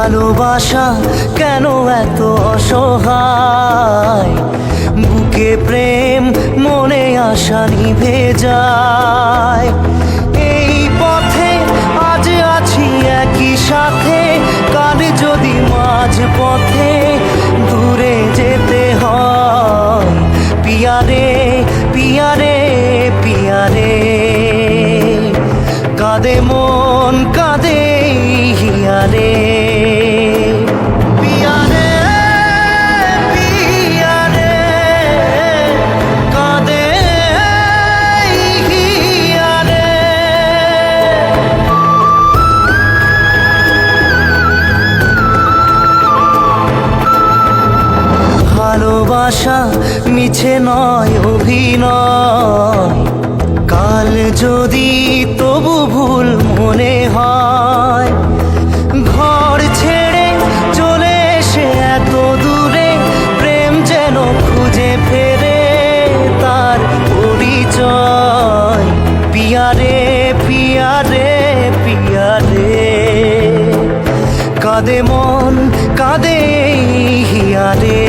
ভালোবাসা কেন এত অসহায়, বুকে প্রেম মনে আশা নিভে যায়। এই পথে আজ আছি একই সাথে, কাল যদি মাঝ পথে দূরে যেতে হয়। পিয়ারে পিয়ারে পিয়ারে, কাঁদে মন কাঁদে হিয়ারে। পিয়ারে পিয়ারে, কাঁদে হিয়ারে। ভালোবাসা মিছে নয় অভিনয়, কাল যদি তবু ভুল মনে হয়। ঘর ছেড়ে চলে এসে এত দূরে, প্রেম যেন খুঁজে ফেরে তার পরিচয়। পিয়ারে পিয়ারে পিয়ারে, কাঁদে মন কাঁদে হিয়ারে।